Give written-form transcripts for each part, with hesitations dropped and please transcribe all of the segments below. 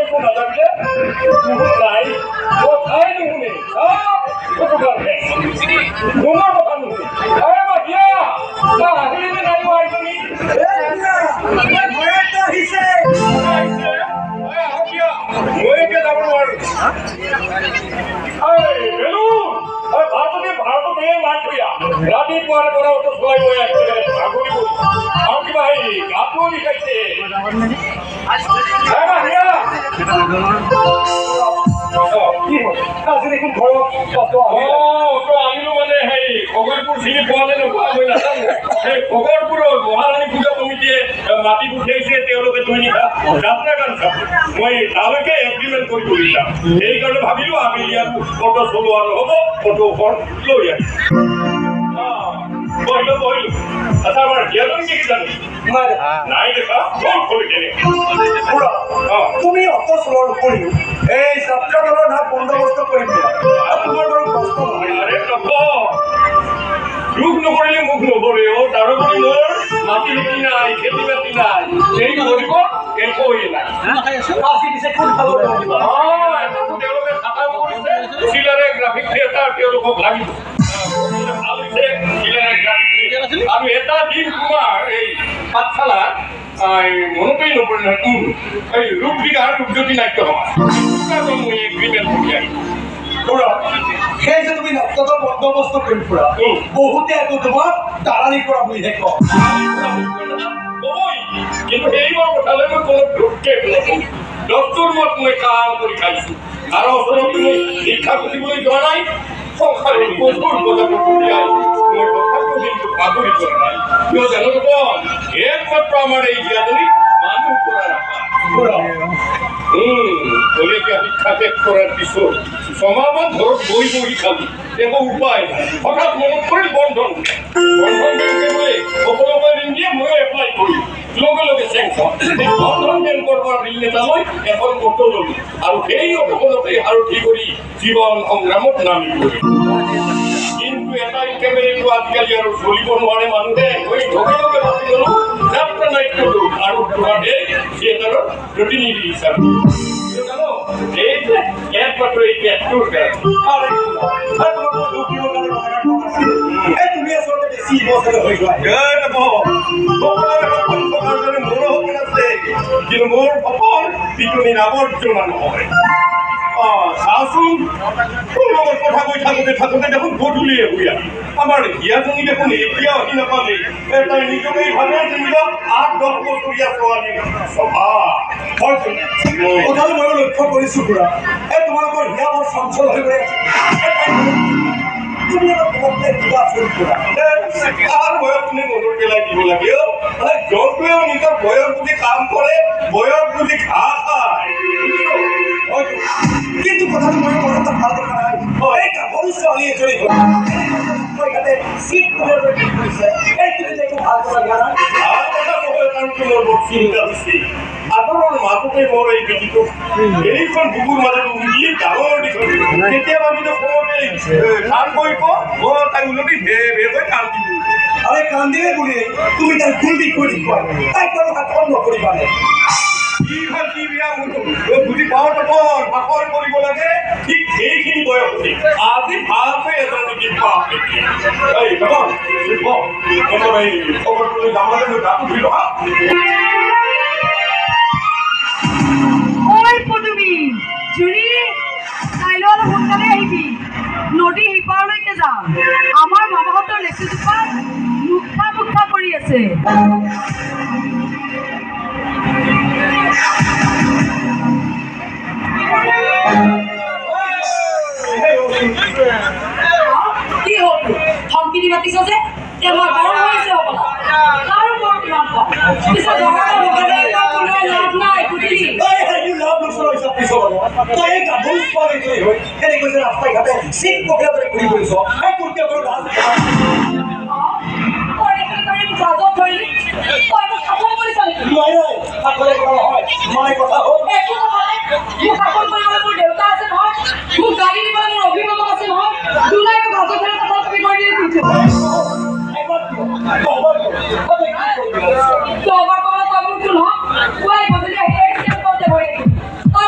গল্প না জানলে নাই কোথায় নুনে তোমার কথা নুনে আরে বাকিয়া না হিলে নাই আইনি হিসে ওইকে যাবো ভারতকে মাঠ হইয়া রাতে পরে পরে অত সবাই হয়ে আসছে আগুনি করি আমার কি ভাই গাছও লিখাইছে মহারানী পূজা কমিটিয়ে মাটি উঠাইছে তেওঁলোকে দৈনিকা যাত্ৰা গান চাব মই তালৈকে এগ্ৰিমেণ্ট কৰি তুলিলাম সেইকাৰণে ভাবিলো আমি ইয়াত ফটো চলোৱা নহ'ব ফটো ওপৰত লৈ বহিলো বহিলো আচ্ছা আমাৰ ইয়ালৈ কি জানি নাই দেখা তুমি অত চলোৱাৰ উপৰিও এই যাত্ৰা দলৰ নাম বন্দোবস্ত কৰি দিয়া তোমাৰ বাৰু কষ্ট নহয় দুখ নকৰিলে মুখ নকৰে তাৰোপৰি মোৰ মাটি খেতি নাই খেতি বাতি নাই সেই কৰিব একোৱেই নাই তেওঁলোকে খাতা কৰিছে চিলাৰে গ্ৰাফিক থিয়েটাৰ তেওঁলোকক লাগিব ভাল হৈছে চিলাৰে গ্ৰাফিক আৰু এটা দিন তোমাৰ এই পাঠশালাত মনতেই নপৰে নহয় এই ৰূপদিঘা ৰূপজ্যোতি নাট্য সমাজ মই এগ্ৰিমেণ্ট কৰি আহিছোঁ সেই যে তুমি নাট্যৰ বন্দোবস্ত কৰি ফুৰা বহুতে আকৌ তোমাক দালালি কৰা বুলিহে কয় কিন্তু এইবাৰ কথালৈ মই কোনো দুখকে দস্তুৰ মত মই কাম কৰি খাইছো আৰু ওচৰত তুমি শিক্ষা খুলিবলৈ যোৱা নাই সংসাৰে কঠোৰ কথাটো উলিয়াই মই তথাপিও কিন্তু বাগৰি যোৱা নাই কিয় জানো একমাত্ৰ আমাৰ এই জীয়াজনী মানুহ কৰা ৰাখা কলেজীয়া শিক্ষা শেষ কৰাৰ পিছত ছমাহমান ঘৰত বহি বহি খালি একো উপায় নাই হঠাৎ মনত পৰিল বন্ধন বেংকে বোলে সকলোকে ঋণ দিয়ে ময়ো এপ্লাই কৰিলোঁ লগে লগে চেংচন বন্ধন বেংকৰ পৰা ঋণ এটা লৈ এখন অটো ল'লো আৰু সেই অটোখনতে সাৰথি কৰি জীৱন সংগ্ৰামত নামি পৰিলোঁ কিন্তু এটা একেবাৰেটো আজিকালি আৰু চলিব নোৱাৰে মানুহে মই লগে লগে ভাবি গ'লো যাত্ৰা নাট্যটো আৰু তোমাৰ এই থিয়েটাৰৰ প্ৰতিনিধি হিচাপে এই যে একমাত্ৰ এই পেটটোৰ তুমি আচলতে বেছি ইমোচনেল হৈ যোৱা কিন্তু মোৰ সপোন পিটনি আৱৰ্জনা নহয় চাওচোন তোৰ লগত কথা কৈ থাকোঁতে দেখোন গধূলিয়ে হৈ আহি আমাৰ হিয়াজনী দেখোন এতিয়া আহি নাপালে তাই নিজকেই ভাবে যেনিবা ৮-১০ বছৰীয়া ছোৱালী কথাটো মই লক্ষ্য কৰিছোঁ খুৰা এই তোমালোকৰ হিয়া বৰ চঞ্চল হৈ গৈ আছে তুমি কিবা ফোন কৰা আৰু বয়স তুমি মনত পেলাই দিব লাগে য'তেও নিজৰ বয়স বুজি কাম কৰে বয়স বুজি ঘাঁহ খায় কিন্তু কথাটো মই মনত ভাল দেখা নাই এই গাভৰু ছোৱালী এজনী চিট কৰিছে এই তুমি একো ভাল কথা জানা ভাল কথা নহয় কাৰণ মোৰ বৰ চিন্তা হৈছে আপোনাৰ মাজতে মোৰ এই বেটিটো এইখন বুকুৰ মাজত উৰি ডাঙৰ দীঘল কেতিয়াবা কিন্তু সময়তে কাম কৰিব মই তাই উলটি ভে ভে কাম দিব আৰে কান্দিলে বুলি তুমি তাই গুলদি কৰি দিবা তাই কোনো কাম নকৰিবা কি ভাল কি বিয়া বুজি পাওঁতে ভাষণ কৰিব লাগে ঠিক সেইখিনি বয়সতে আজি ভালকৈ এজনী কিবা এই বাবা এই খবৰটো যাবলৈ মই গাটো ধুই লওঁ ঐ পদুমী জুৰি কাইলৈ অলপ সোনকালে আহিবি নদী সিপাৰলৈকে যাম আমাৰ মামাহঁতৰ লেচুজোপা মুখা কৰি আছে কি হ'ল ধমকি দি মাতিছ যে মই গৰম হৈছে হ'বলা আৰু বৰ কিমান পিছত লাভ নাই বুজিলি ৰাস্তাই ঘাটে চিট পকিয়া দৰে ঘূৰি ফুৰিছ মই কথা হ'ল মোৰ চাকৰি কৰিবলৈ মোৰ দেউতা আছে নহয় মোক গাড়ী দিবলৈ মোৰ অভিভাৱক আছে নহয় দুলাই গাজৰ ধৰে কথা তুমি কৰি দিলে তই মোৰ নহয় তই গধূলি আহি তই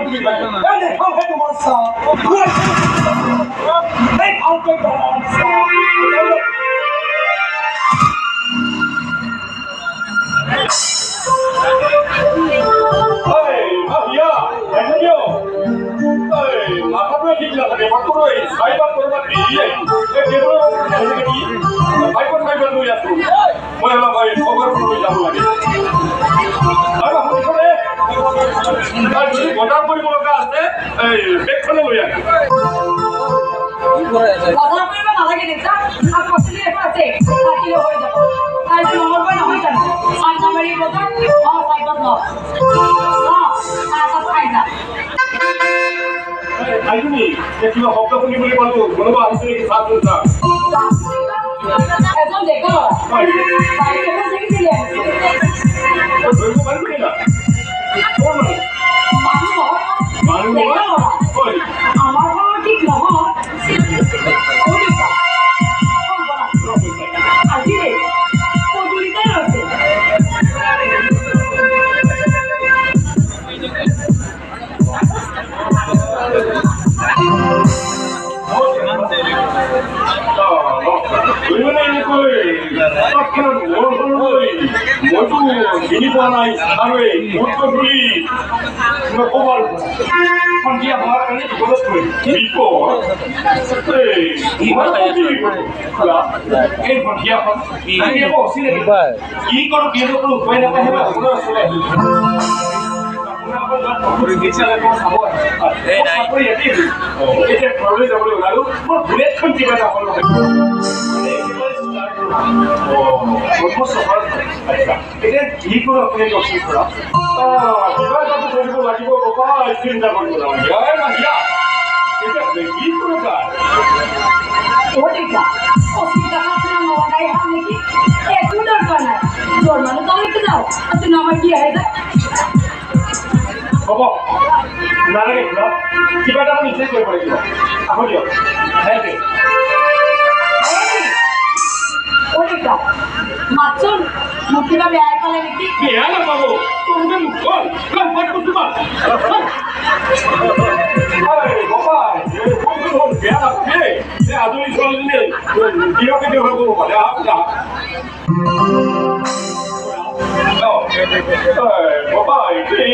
তুমি পাই এই দেখাও হে তোমাৰ চাও এই ভালকৈ বনাও মাথাটো ঠিক নাথাকে মাত্ৰ এই চাইবাৰ কৰবাত দিয়ে এই টেবুলৰ ফাইবাৰ ফাইবাৰ লৈ আছো মই অলপ খবৰ লৈ যাব লাগে আৰু আপুনি ক'লে যদি বজাৰ কৰিব লগা আছে এই বেগখনে লৈ আহে বজাৰ কৰিব নালাগে দেউতা শাক পাচলি এখন আছে কাটিলে হৈ যাব কাইলৈ মঙলবাৰ নহয় জানো চাংগামাৰী বজাৰ চাইবত ন খাই যা আইজনী কিবা শব্দ শুনিবলৈ পালো কোনোবা আহিছে নেকি চাহ এজন ডেকা ল'ৰা বাৰীত এখন দেখিছিলে ধৰিব পাৰিবি না মানুহ নহয় ডেকা ল'ৰা আমাৰ ঘৰৰ ঠিক নহয় আজি দেই পদূলিতে ৰৈছে মইতো চিনি পোৱা নাই আৰু এই মুহূৰ্ত ধৰি কবাৰ সন্ধিয়া হোৱাৰ কাৰণে বিপদত পৰি এই সন্ধিয়াখন কি কৰোঁ কি নকৰোঁ উপায় নাপায় এতিয়া ঘৰলৈ যাবলৈ ওলালো মোৰ বুলেটখন কিবা এটা হ'ল এতিয়া কি কৰোঁ আপুনি কওকচোন খুৰা কিবা এটা কৰিব লাগিব বাবা চিন্তা কৰিব নালাগে এতিয়া কি কৰোঁ ছাৰ অসুবিধা নলগাই হাম নেকি একো দৰকাৰ নাই তোৰ মানুহ তালৈকে যাওঁ তুমি আমাৰ কি আহে যায় হ'ব নালাগে খুৰা কিবা এটা নিজে কৰিব লাগিব আহো দিয়ক মাতচোন মোক কিবা বেয়াই পালে নেকি বেয়া নাপাব তোমে মুখখন তোমাৰ বেয়া নাপাবে আজৰি ছোৱালীজনী কিয়কে ব্যৱহাৰ কৰিব পাৰে বাবা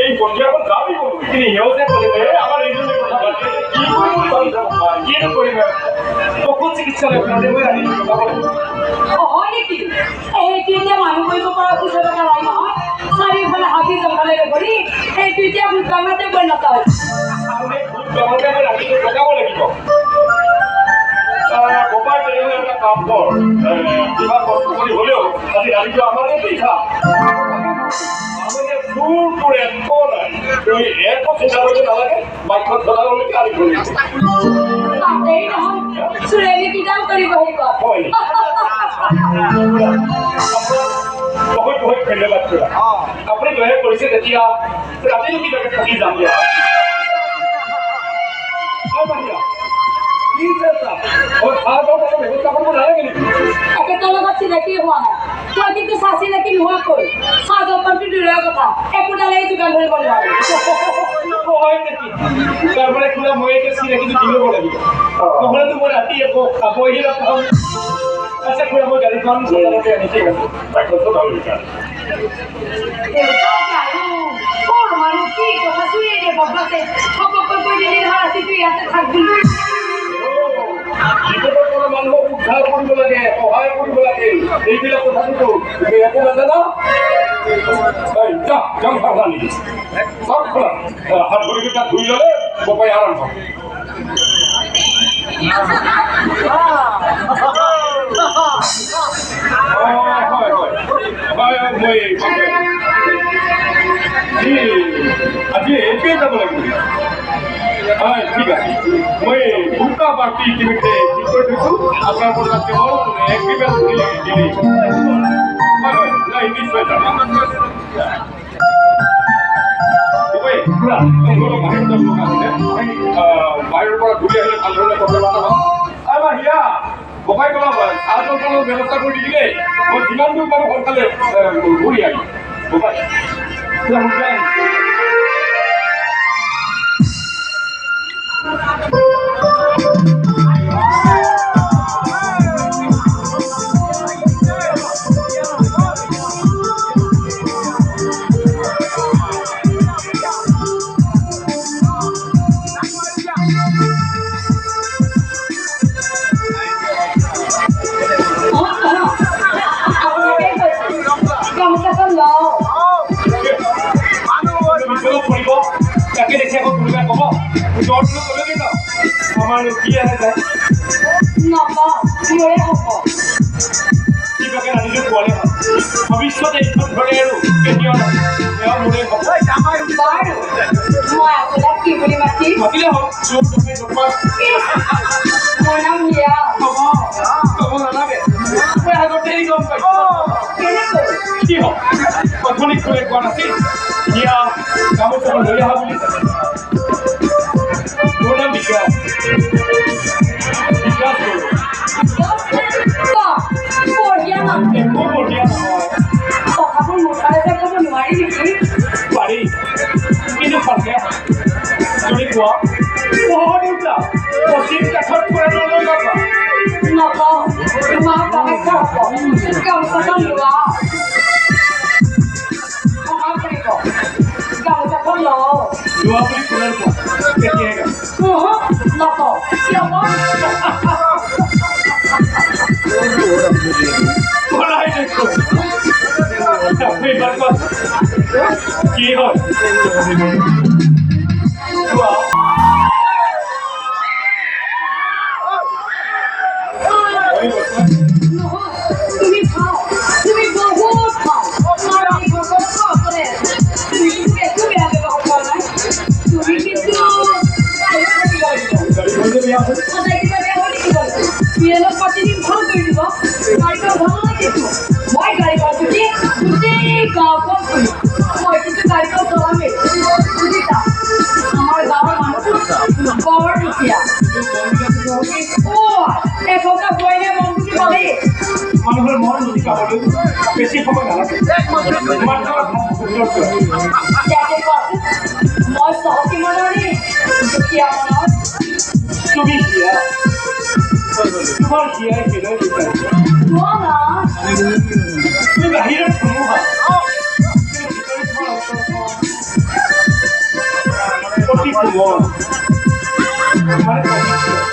এই সন্ধিয়াখন যাবি কোনো কিন্তু সিহঁতে কৰিলে আমাৰ এইজনে কথা পাতে কি কৰিব পশু চিকিৎসালয় মই আনি কথা হয় নেকি এইটো এতিয়া মানুহ কৰিব পৰা পইচা টকা নাই নহয় চাৰিওফালে হাবি জংঘলেৰে ভৰি এইটো এতিয়া ভূত গাঙতে পৰিণত হৈছে আৰু এই ভূত গাঙতে মই ৰাতিটো লগাব লাগিব বাবাই তেনেহ'লে এটা কাম কৰ কিবা কষ্ট কৰি হ'লেও আজি ৰাতিটো আমাৰে দেখা আমাকে দূৰ কৰে একো নাই তুই একো চিন্তা কৰতে নালাগে বাইকখন চলাবলৈ গাড়ী ঘূৰি তাতেই নহয় চুৰেলি কিডাল কৰিব আহিব বহুত বহুত ধন্যবাদ খুৰা আপুনি দয়া কৰিছে তেতিয়া ৰাতিও কিবাকে থাকি যাম দিয়া ব্যৱস্থা কৰিব নালাগে নেকি একেটা লগত চিনাকি হোৱা নাই তই কিন্তু চাহ চিনাকি নোহোৱাকৈ চাহ জলপানটো দূৰৰ কথা একোডালেই যোগান ধৰিব নোৱাৰো হয় নেকি তাৰমানে খুৰা মই এতিয়া চিনাকিটো দি ল'ব লাগিব নহ'লেতো মই ৰাতি একো খাবহি নাপাম আচ্ছা খুৰা মই গাড়ীখন চলাওঁতে আনি ঠিক আছে বাইকখন ভাল বিচাৰ মানুহ কি কথা চুৰিয়ে দিয়ে বদমাছে খপকৈ কৈ দিলি নহয় ৰাতি তুই ইয়াতে থাকবি বিপদৰ পৰা মানুহক উদ্ধাৰ কৰিব লাগে সহায় কৰিব লাগে এইবিলাক কথাটো তুমি একো নাজানা যাম সাৱধানী চব খোলা হাত ভৰিকেইটা ধুই ল'লে বাপাই আৰাম পাব মই আজি এইটোৱে যাব লাগিব হয় ঠিক আছে মই দুটা পাৰ্টি ইতিমধ্যে ঠিক কৰি থৈছোঁ আপোনাৰ পৰা কেৱল এগ্ৰিমেণ্ট দিলে হয় হয় নাই নিশ্চয় যাম বাহিৰৰ পৰা ঘূৰি আহিলে ভাল ধৰণে কথা পতা হয় আমাৰ হিয়া বকাই ক'লা চাহ জলপানৰ ব্যৱস্থা কৰি দিলে মই যিমান দূৰ পাৰোঁ সোনকালে ঘূৰি আহিম বকাই যত্ন কৰবে না আমাৰ লুকিয়ে আছে নকওঁ মোৰে হ'ব কিবাকে ৰাতিটো পোৱালে ভৱিষ্যতে এইখন ধৰে আৰু কেতিয়াও এয়া মোৰে হ'ব বাৰু মই আপোনাক কি বুলি মাতিম মাতিলে হ'ল চোখ তুমি জোপা মোৰ নাম হিয়া ক'ব নালাগে মই আগতেই গম পাইছোঁ কেনেকৈ কি হ'ল অথনিত কৈ কোৱা নাছিল এতিয়া গামোচাখন লৈ আহা বুলি মোৰ নাম বিকাশ বিকাশ বঢ়িয়া নাম একো বঢ়িয়া নহয় কথাবোৰ মুখাৰে যে ক'ব নোৱাৰি নেকি পাৰি কিন্তু ভালকে তুমি কোৱা পঢ়া দেউতা পশ্চিম কাষত পৰা নলৈ যাবা নকওঁ তোমাৰ কামাখ্যা হ'ব গামোচাখন লোৱা ক্ষমা কৰিব গামোচাখন লওঁ যোৱা বুলি কোনে কোৱা কেতিয়াই নকওঁ কিয় পঢ়াই দেখো কি হয় কোৱা তুমি খাও তুমি বহুত খাও আর আমি কষ্ট করে তুমি একটু বেয়া ব্যবহার করো না তুমি কিন্তু সদায় কিবা বেয়া হয় নেকি বলছো বিয়েলত প্রতিদিন ভাল করে দিব গাড়িটা ভালো না কিন্তু মই গাড়ি পাচ্ছি গোটেই গাঁওখন করি মই কিন্তু গাড়িটা চলামে বুঝিছা আমার গাঁৱৰ মানুহ বৰ দুখীয়া ও এখনটা বইনে বন্ধুটি বলে মানুহৰ মন যদি পাবলৈ বেছি সময় নালাগে মাত্ৰ যাতে কষ্ট মই সহজী মনৰে দুখীয়া মনৰ তুমি হিয়া তোমাৰ হিয়াই কেলৈ বিচাৰিছা কোৱা না তুমি বাহিৰত ধুমুহা অতি কোমল মানে